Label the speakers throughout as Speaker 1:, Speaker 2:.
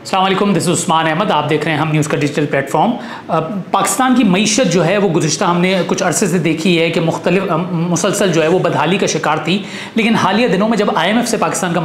Speaker 1: अस्सलाम वालेकुम, this is Usman Ahmad. आप देख रहे हैं हम न्यूज़ का डिजिटल प्लेटफॉर्म। पाकिस्तान की मईशत जो है वो गुज़िश्ता हमने कुछ अरसे से देखी है कि मुसलसल जो है वो बदहाली का शिकार थी। लेकिन हालिया दिनों में जब IMF से पाकिस्तान का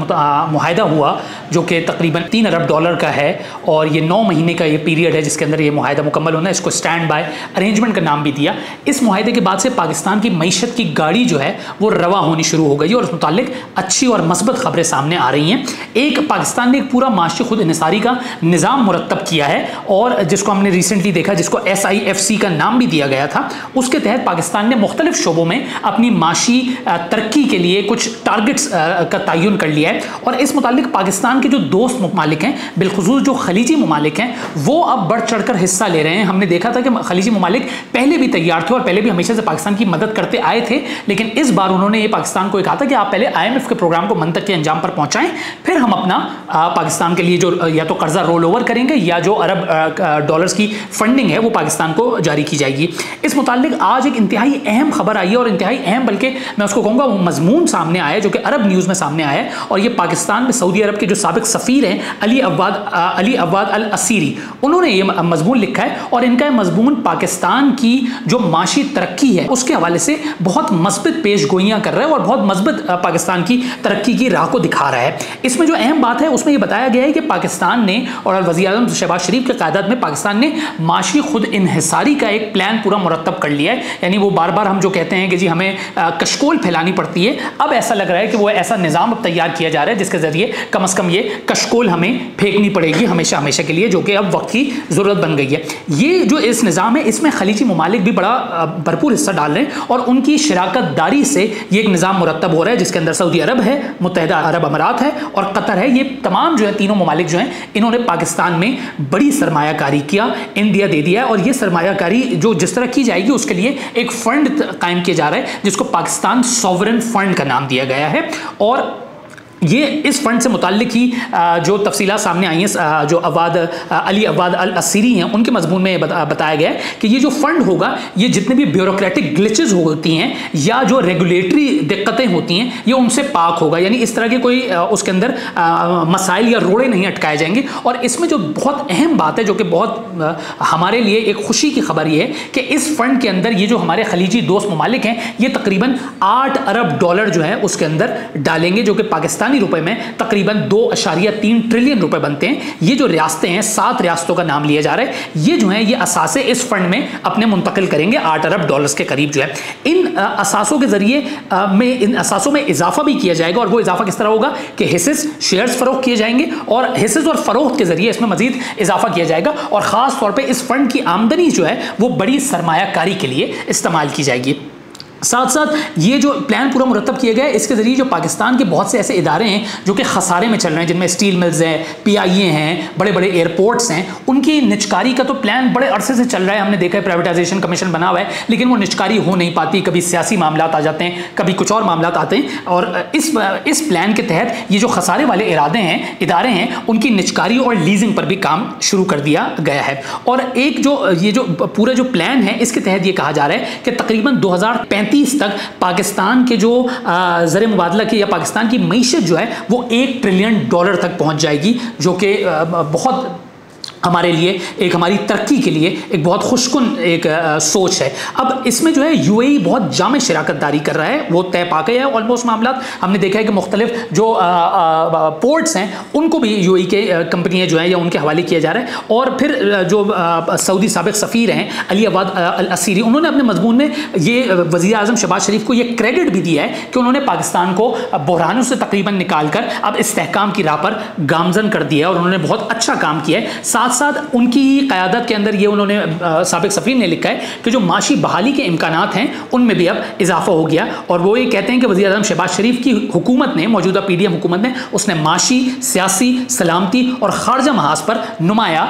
Speaker 1: मुआहदा हुआ जो कि तकरीबन $3 अरब का है और ये 9 महीने का ये पीरियड है जिसके अंदर ये मुआहदा मुकम्मल होना है, इसको स्टैंड बाय अरेंजमेंट का नाम भी दिया। इस मुआहदे के बाद से पाकिस्तान की मईशत की गाड़ी जो है वो रवा होनी शुरू हो गई और उस मुतालिक अच्छी और मस्बत खबरें सामने आ रही हैं। एक पाकिस्तान ने एक पूरा माशी खुद इन्हिसारी निज़ाम मुरत्तब किया है और जिसको हमने रिसेंटली देखा, जिसको SIFC का नाम भी दिया गया था। उसके तहत पाकिस्तान ने मुख्तलिफ शोबों में अपनी माशी तरक्की के लिए कुछ टारगेट्स का तयन कर लिया है और इस मुतालिक पाकिस्तान के जो दोस्त ममालिक हैं, बिलखुसूस जो खलीजी ममालिक हैं, वो अब बढ़ चढ़ कर हिस्सा ले रहे हैं। हमने देखा था कि खलीजी ममालिक पहले भी तैयार थे और पहले भी हमेशा से पाकिस्तान की मदद करते आए थे, लेकिन इस बार उन्होंने ये पाकिस्तान को कहा था कि आप पहले IMF के प्रोग्राम को मंतक के अंजाम पर पहुंचाएं, फिर हम अपना पाकिस्तान के लिए जो या तो कर्जा रोल ओवर करेंगे या जो अरब डॉलर्स की फंडिंग है वो पाकिस्तान को जारी की जाएगी। इस मुतालिक आज एक इंतहाई अहम खबर आई है और इंतहाई अहम, बल्कि मैं उसको कहूँगा वो मजमून सामने आया है जो कि अरब न्यूज़ में सामने आया है। और ये पाकिस्तान में सऊदी अरब के जो साबिक सफ़ीर हैं अली अव्वाद अल असीरी, उन्होंने ये मजमून लिखा है और इनका मजमून पाकिस्तान की जो माशी तरक्की है उसके हवाले से बहुत मस्बत पेश गोइयाँ कर रहा है और बहुत मस्बत पाकिस्तान की तरक्की की राह को दिखा रहा है। इसमें जो अहम बात है उसमें यह बताया गया है कि पाकिस्तान ने और वज़ीर-ए-आज़म शहबाज शरीफ के क़यादत में पाकिस्तान ने माशी खुद इन्हिसारी का एक प्लान पूरा मुरत्तब कर लिया है। यानी वो बार बार हम जो कहते हैं कि जी हमें कशकोल फैलानी पड़ती है, अब ऐसा लग रहा है कि वो ऐसा निज़ाम अब तैयार किया जा रहा है जिसके ज़रिए कम अज़ कम ये कशकोल हमें फेंकनी पड़ेगी हमेशा हमेशा के लिए, जो कि अब वक्त की ज़रूरत बन गई है। ये जो इस निज़ाम है इसमें खलीजी ममालिक भी बड़ा भरपूर हिस्सा डाल रहे हैं और उनकी शराकत दारी से ये एक निज़ाम मुरत्तब हो रहा है जिसके अंदर सऊदी अरब है, मुत्तहिदा अरब अमारात है और कतर है। ये तमाम जो है तीनों ममालिक जो हैं इन्होंने पाकिस्तान में बड़ी सरमायाकारी किया, इंडिया दे दिया और ये सरमायाकारी जो जिस तरह की जाएगी उसके लिए एक फंड कायम किया जा रहा है जिसको पाकिस्तान सॉवरेन फंड का नाम दिया गया है। और ये इस फंड से मुताल्लिक ही जो तफसीलात सामने आई हैं जो अली अव्वाद अल असीरी हैं उनके मजमून में बताया गया है कि ये जो फंड होगा ये जितने भी ब्यूरोक्रेटिक ग्लिचेस होती हैं या जो रेगुलेटरी दिक्कतें होती हैं ये उनसे पाक होगा। यानी इस तरह के कोई उसके अंदर मसाइल या रोड़े नहीं अटकाए जाएंगे। और इसमें जो बहुत अहम बात है जो कि बहुत हमारे लिए एक खुशी की खबर ये है कि इस फंड के अंदर ये जो हमारे खलीजी दोस्त ममालिक हैं ये तकरीबन $8 अरब जो है उसके अंदर डालेंगे, जो कि पाकिस्तान रुपए में तकरीबन 2.3 ट्रिलियन रुपए बनते हैं। ये जो रियासतें हैं 7 रियासतों का नाम लिया जा रहा है, ये जो है ये असासे इस फंड में अपने मुंतकिल करेंगे $8 अरब के करीब जो है। इन असासों के जरिए इन असासों में इजाफा भी किया जाएगा और वो इजाफा किस तरह होगा कि हिस्सेस शेयर्स फरोख्त किए जाएंगे और हिस्सेस और फरोख्त के जरिए इसमें मजीद इजाफा किया जाएगा और खास तौर पर इस फंड की आमदनी जो है वो बड़ी सरमायाकारी के लिए इस्तेमाल की जाएगी। साथ साथ ये जो प्लान पूरा मुरत्तब किया गया है इसके ज़रिए जो पाकिस्तान के बहुत से ऐसे इदारे हैं जो कि खसारे में चल रहे हैं, जिनमें स्टील मिल्स हैं, PIA हैं, बड़े बड़े एयरपोर्ट्स हैं, उनकी निचकारी का तो प्लान बड़े अरसे से चल रहा है। हमने देखा है प्राइवेटाइजेशन कमीशन बना हुआ है लेकिन वो निचकारी हो नहीं पाती, कभी सियासी मामला आ जाते हैं, कभी कुछ और मामला आते हैं। और इस प्लान के तहत ये जो खसारे वाले इदारे हैं उनकी निचकारी और लीजिंग पर भी काम शुरू कर दिया गया है। और एक जो ये जो पूरा जो प्लान है इसके तहत ये कहा जा रहा है कि तकरीबन 2035 तक पाकिस्तान के जो ज़र मुबादला की या पाकिस्तान की मईशत जो है वो $1 ट्रिलियन तक पहुंच जाएगी, जो कि बहुत हमारे लिए एक हमारी तरक्की के लिए एक बहुत खुशकुन एक सोच है। अब इसमें जो है UAE बहुत जामे शराकतदारी कर रहा है, वो तय पा गया है ऑलमोस्ट मामला। हमने देखा है कि मुख्तलिफ जो पोर्ट्स हैं उनको भी UAE के कंपनियां जो हैं या उनके हवाले किया जा रहा है। और फिर जो सऊदी साबिक सफ़ीर हैं अली अव्वाद अल असीरी, उन्होंने अपने मजमून में ये वज़ीर-ए-आज़म शहबाज शरीफ को ये क्रेडिट भी दिया है कि उन्होंने पाकिस्तान को बहरानों से तकरीबन निकाल कर अब इस्तेहकाम की राह पर गामजन कर दिया है और उन्होंने बहुत अच्छा काम किया है। साथ साथ उनकी क़यादत के अंदर ये उन्होंने साबिक सफ़ीर ने लिखा है कि जो माशी बहाली के इम्कानात हैं उनमें भी अब इजाफा हो गया। और वो ये कहते हैं कि वज़ीर-ए-आज़म शहबाज शरीफ की हुकूमत ने, मौजूदा PDM हुकूमत ने, उसने माशी, सियासी, सलामती और खारजा महाज पर नुमाया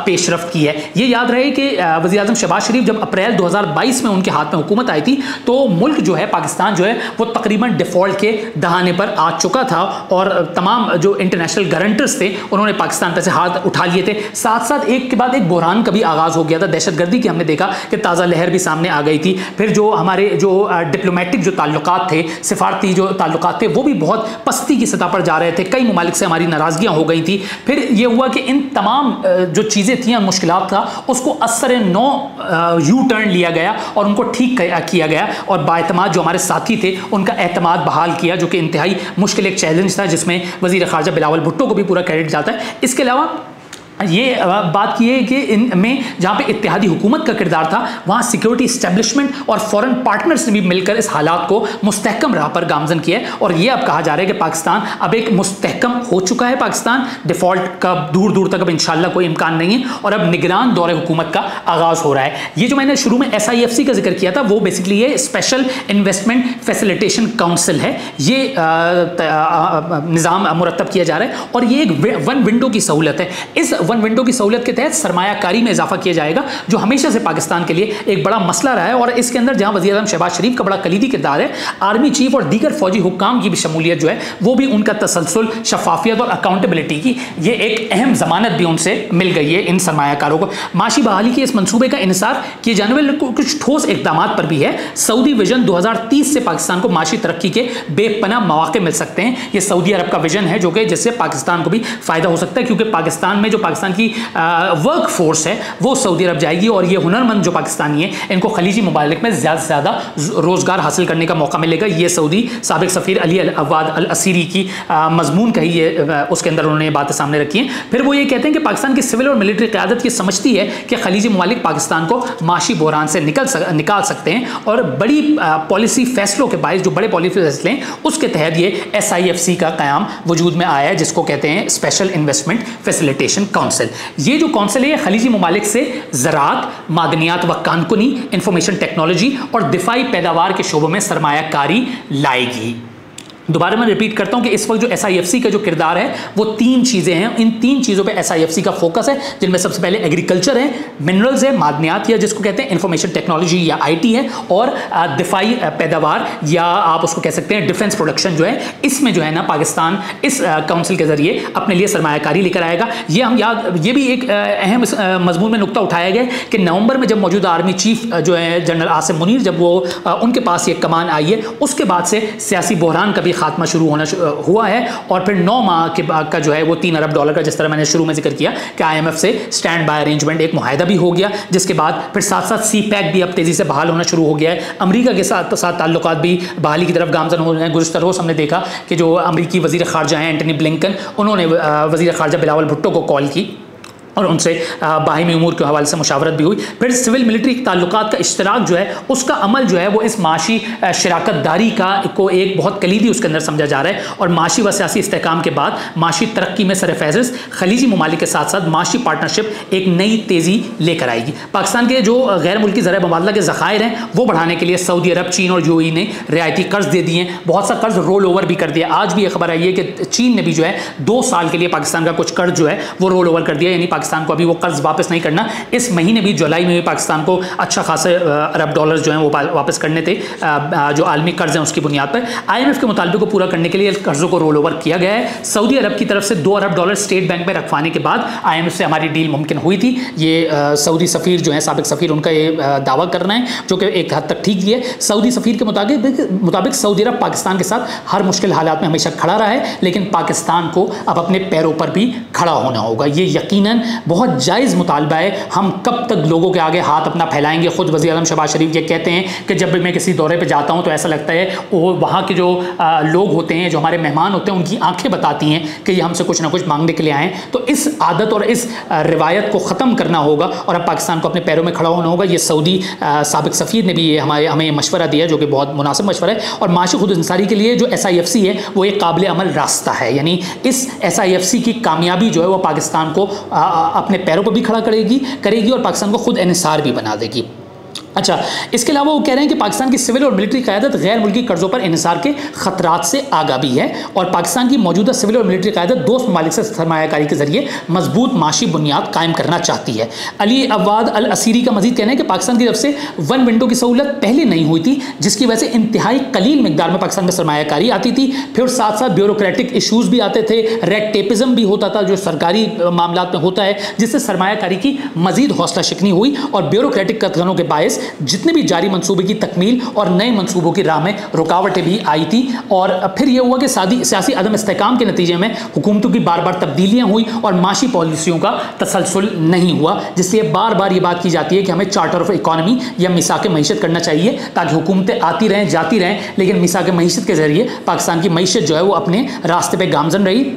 Speaker 1: पेशरफ्त की है। ये याद रहे कि वज़ीर-ए-आज़म शहबाज शरीफ जब अप्रैल 2022 में उनके हाथ में हुकूमत आई थी तो मुल्क जो है पाकिस्तान जो है वो तकरीबन डिफ़ॉल्ट के दहाने पर आ चुका था और तमाम जो इंटरनेशनल गारंटर्स थे उन्होंने पाकिस्तान पर से हाथ उठा लिए थे। साथ साथ एक के बाद एक बहरान का भी आगाज़ हो गया था। दहशतगर्दी की हमने देखा कि ताज़ा लहर भी सामने आ गई थी। फिर जो हमारे जो डिप्लोमेटिक जो ताल्लुकात थे, सिफारती जो ताल्लुकात थे, वो भी बहुत पस्ती की सतह पर जा रहे थे। कई ममालिक से हमारी नाराज़गियाँ हो गई थी। फिर ये हुआ कि इन तमाम जो चीज़ें थी, मुश्किलात था, उसको असर नौ यू टर्न लिया गया और उनको ठीक किया गया और बाएतमाद जो हमारे साथी थे उनका एतमाद बहाल किया, जो कि इंतहाई मुश्किल एक चैलेंज था, जिसमें वज़ीर ख़ारजा बिलावल भुट्टो को भी पूरा क्रेडिट जाता है। इसके अलावा ये बात की है कि इनमें जहाँ पे इत्तेहादी हुकूमत का किरदार था, वहाँ सिक्योरिटी इस्टेब्लिशमेंट और फॉरेन पार्टनर्स ने भी मिलकर इस हालात को मुस्तहकम राह पर गामजन किया है। और ये अब कहा जा रहा है कि पाकिस्तान अब एक मुस्तहकम हो चुका है। पाकिस्तान डिफ़ॉल्ट का दूर दूर तक अब इंशाल्लाह कोई इम्कान नहीं है और अब निगरान दौरे हुकूमत का आगाज़ हो रहा है। ये जो मैंने शुरू में SIFC का जिक्र किया था, वो बेसिकली ये स्पेशल इन्वेस्टमेंट फैसिलिटेशन काउंसिल है। ये निज़ाम मुरतब किया जा रहा है और ये एक वन विंडो की सहूलत है। इस वन विंडो की सहूलत के तहत सरमायाकारी में इजाफा किया जाएगा, जो हमेशा से पाकिस्तान के लिए एक बड़ा मसला रहा है। और इसके अंदर जहां वज़ीर आज़म शहबाज शरीफ का बड़ा कलीदी किरदार है, आर्मी चीफ और दीगर फौजी हुक्काम की भी शमूलियत जो है वो भी उनका तसलसल, शफाफियत और अकाउंटेबिलिटी की ये एक अहम जमानत भी उनसे मिल गई है इन सरमायाकारों को। माशी बहाली के इस मंसूबे का इन्हिसार किए जाने वाले कुछ ठोस इकदाम पर भी है। सऊदी विजन 2030 से पाकिस्तान को माशी तरक्की के बेपनाह मौके मिल सकते हैं। ये सऊदी अरब का विजन है, जो कि जिससे पाकिस्तान को भी फायदा हो सकता है, क्योंकि पाकिस्तान में जो पाकिस्तान की वर्क फोर्स है वो सऊदी अरब जाएगी और ये हुनरमंद जो पाकिस्तानी है इनको खलीजी ममालिक में ज़्यादा से ज़्यादा रोज़गार हासिल करने का मौका मिलेगा। ये सऊदी साबिक सफ़ीर अली अवाद अल असीरी की मजमून कही है, उसके अंदर उन्होंने ये बातें सामने रखी हैं। फिर वो ये कहते हैं कि पाकिस्तान की सिविल और मिलिट्री क़यादत ये समझती है कि खलीजी ममालिक पाकिस्तान को माशी बहरान से निकाल सकते हैं और बड़ी पॉलिसी फैसलों के बायस, जो बड़े पॉलिसी फैसले हैं, उसके तहत ये SIFC का क़याम वजूद में आया है, जिसको कहते हैं स्पेशल इन्वेस्टमेंट फैसिलिटेशन काउंसिल। ये जो काउंसिल है खलीजी ममालिक से ज़राअत, मादनियात व कानकुनी, इंफॉर्मेशन टेक्नोलॉजी और दिफाई पैदावार के शोबों में सरमायाकारी लाएगी। दोबारा मैं रिपीट करता हूं कि इस वक्त जो SIFC का जो किरदार है वो तीन चीज़ें हैं। इन तीन चीज़ों पे SIFC का फोकस है, जिनमें सबसे पहले एग्रीकल्चर है, मिनरल्स है, मादनियात या जिसको कहते हैं इंफॉर्मेशन टेक्नोलॉजी या IT है, और दिफाई पैदावार या आप उसको कह सकते हैं डिफेंस प्रोडक्शन जो है, इसमें जो है ना पाकिस्तान इस काउंसिल के ज़रिए अपने लिए सरमायाकारी लेकर आएगा। ये हम ये भी एक अहम मजमून में नुकता उठाया गया कि नवंबर में जब मौजूदा आर्मी चीफ जो है जनरल आसिम मुनीर, जब वो उनके पास ये कमान आई है, उसके बाद से सियासी बहरान का भी खात्मा शुरू होना हुआ है। और फिर 9 माह के बाद का जो है वो $3 अरब का, जिस तरह मैंने शुरू में जिक्र किया कि IMF से स्टैंड बाय अरेंजमेंट एक मुआहदा भी हो गया, जिसके बाद फिर साथ साथ CPEC भी अब तेज़ी से बहाल होना शुरू हो गया है। अमेरिका के साथ ताल्लुकात भी बहाली की तरफ गामजन हो रहे हैं। गुज़श्ता रोज़ हमने देखा कि जो अमेरिकी वज़ीर ख़ारजा हैं एंटनी ब्लिंकन, उन्होंने वज़ीर ख़ारजा बिलावल भुट्टो को कॉल की और उनसे बाहिमी उमूर के हवाले से मुशावरत भी हुई। फिर सिविल मिलिट्री ताल्लुकात का इश्तराक जो है उसका अमल जो है वो इस माशी शराकतदारी को एक बहुत कलीदी उसके अंदर समझा जा रहा है। और माशी व सियासी इस्तेहकाम के बाद माशी तरक्की में सरफहरिस्त खलीजी ममालिक के साथ साथ माशी पार्टनरशिप एक नई तेज़ी लेकर आएगी। पाकिस्तान के जो गैर मुल्की ज़राए मुबादला के ज़खायर हैं वो बढ़ाने के लिए सऊदी अरब, चीन और UAE ने रियायती कर्ज दे दिए हैं। बहुत सा कर्ज रोल ओवर भी कर दिया। आज भी ये खबर आई है कि चीन ने भी जो है 2 साल के लिए पाकिस्तान का कुछ कर्ज जो है वो रोल ओवर कर दिया, यानी पाकिस्तान को अभी वो कर्ज वापस नहीं करना। इस महीने भी जुलाई में भी पाकिस्तान को अच्छा खासे अरब डॉलर्स जो हैं वो वापस करने थे, जो आलमी कर्ज हैं उसकी बुनियाद पर। IMF के मुतालबे को पूरा करने के लिए कर्जों को रोल ओवर किया गया है। सऊदी अरब की तरफ से $2 अरब स्टेट बैंक में रखवाने के बाद IMF से हमारी डील मुमकिन हुई थी। ये सऊदी सफ़ीर जो है, साबिक सफ़ीर, उनका ये दावा कर रहे हैं, जो कि एक हद तक ठीक भी है। सऊदी सफ़ीर के मुताबिक सऊदी अरब पाकिस्तान के साथ हर मुश्किल हालात में हमेशा खड़ा रहा है, लेकिन पाकिस्तान को अब अपने पैरों पर भी खड़ा होना होगा। ये यकीनन बहुत जायज़ मुतालबा है। हम कब तक लोगों के आगे हाथ अपना फैलाएंगे? खुद वज़ीर आज़म शहबाज शरीफ ये कहते हैं कि जब भी मैं किसी दौरे पे जाता हूं तो ऐसा लगता है वो वहाँ के जो लोग होते हैं, जो हमारे मेहमान होते हैं, उनकी आंखें बताती हैं कि ये हमसे कुछ ना कुछ मांगने के लिए आए हैं। तो इस आदत और इस रिवायत को ख़त्म करना होगा और अब पाकिस्तान को अपने पैरों में खड़ा होना होगा। ये सऊदी साबिक सफ़ीर ने भी ये हमें मशवरा दिया, जो कि बहुत मुनासिब मशवरा है। और माशी खुद इंसारी के लिए जो SIFC है वो एक काबिल अमल रास्ता है, यानी इस SIFC की कामयाबी जो है वो पाकिस्तान को अपने पैरों पर भी खड़ा करेगी और पाकिस्तान को खुद इन्हिसार भी बना देगी। अच्छा, इसके अलावा वो कह रहे हैं कि पाकिस्तान की सिविल और मिलिट्री क़यादत गैर मुल्की कर्जों पर इन्हिसार के खतरात से आगा भी है और पाकिस्तान की मौजूदा सिविल और मिलिट्री क़यादत दोस्त ममालिक से सरमायाकारी के जरिए मजबूत माशी बुनियाद कायम करना चाहती है। अली अवाद अल असीरी का मजीद कहना है कि पाकिस्तान की तरफ से वन विंडो की सहूलत पहले नहीं हुई थी, जिसकी वजह से इंतहाई कलील मिकदार में पाकिस्तान में सरमायाकारी आती थी, फिर साथ साथ ब्यूरोक्रेटिक इशूज भी आते थे, रेड टेपिज्म भी होता था जो सरकारी मामला में होता है, जिससे सरमायाकारी की मजीद हौसला शिकनी हुई और ब्यूरोक्रेटिक कतगनों के बायस जितने भी जारी मंसूबे की तकमील और नए मंसूबों की राह में रुकावटें भी आई थी। और फिर यह हुआ कि सियासी अदम इस्तेहकाम के नतीजे में हुकूमतों की बार बार तब्दीलियां हुई और माशी पॉलिसियों का तसलसल नहीं हुआ, जिसलिए बार बार ये बात की जाती है कि हमें चार्टर ऑफ इकॉनमी या मिसाक मईशत करना चाहिए ताकि हुकूमतें आती रहें जाती रहें, लेकिन मिसाक मईशत के जरिए पाकिस्तान की मईशत जो है वो अपने रास्ते पर गामजन रही।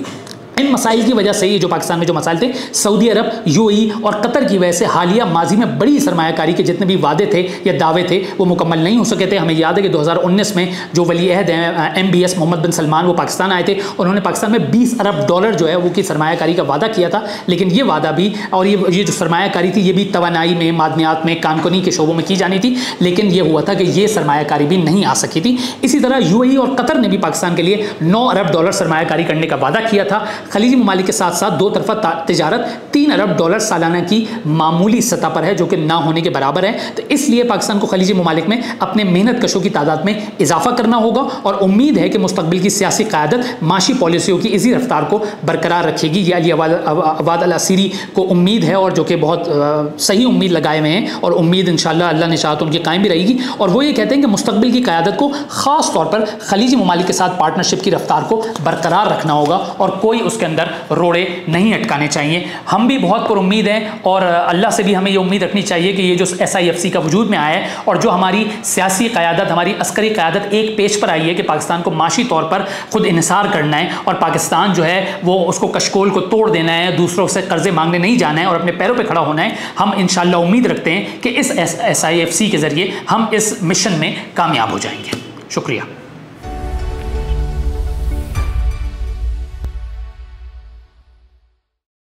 Speaker 1: इन मसाइल की वजह से ये जो पाकिस्तान में जो मसाइल थे, सऊदी अरब, यूएई और कतर की वजह से हालिया माजी में बड़ी सरमायाकारी के जितने भी वादे थे या दावे थे वो मुकम्मल नहीं हो सके थे। हमें याद है कि 2019 में जो वली अहद हैं MBS मोहम्मद बिन सलमान वो पाकिस्तान आए थे, उन्होंने पाकिस्तान में $20 अरब जो है वो की सरमायाकारी का वादा किया था, लेकिन ये वादा भी और ये जो सरमायाकारी थी ये भी तवानाई में, मादनियात में, कानकुनी के शोबों में की जानी थी, लेकिन ये हुआ था कि ये सरमायाकारी भी नहीं आ सकी थी। इसी तरह यूएई और कतर ने भी पाकिस्तान के लिए $9 अरब सरमायाकारी करने का वादा किया था। खलीजी ममालिक के साथ साथ दो तरफा तिजारत $3 अरब सालाना की मामूली सतह पर है, जो कि ना होने के बराबर है। तो इसलिए पाकिस्तान को खलीजी ममालिक में अपने मेहनत कशों की तादाद में इजाफा करना होगा और उम्मीद है कि मुस्तकबिल की सियासी क़यादत माशी पॉलिसियों की इसी रफ्तार को बरकरार रखेगी। ये अली अवाद अल असीरी को उम्मीद है और जो कि बहुत सही उम्मीद लगाए हुए हैं और उम्मीद इंशाअल्लाह अल्लाह ने चाहा तो उनकी कायम भी रहेगी। और वो ये कहते हैं कि मुस्तकबिल की क़यादत को ख़ास तौर पर खलीजी ममालिक के साथ पार्टनरशिप की रफ्तार को बरकरार रखना होगा और कोई उसके अंदर रोड़े नहीं अटकाने चाहिए। हम भी बहुत पर उम्मीद हैं और अल्लाह से भी हमें ये उम्मीद रखनी चाहिए कि ये जो SIFC का वजूद में आया है और जो हमारी सियासी क़यादत, हमारी अस्करी क़यादत एक पेज पर आई है कि पाकिस्तान को माशी तौर पर खुद इन्हिसार करना है और पाकिस्तान जो है वो उसको कशकोल को तोड़ देना है, दूसरों से कर्जे मांगने नहीं जाना है और अपने पैरों पर खड़ा होना है। हम इंशाअल्लाह उम्मीद रखते हैं कि इस SIFC के ज़रिए हम इस मिशन में कामयाब हो जाएंगे। शुक्रिया।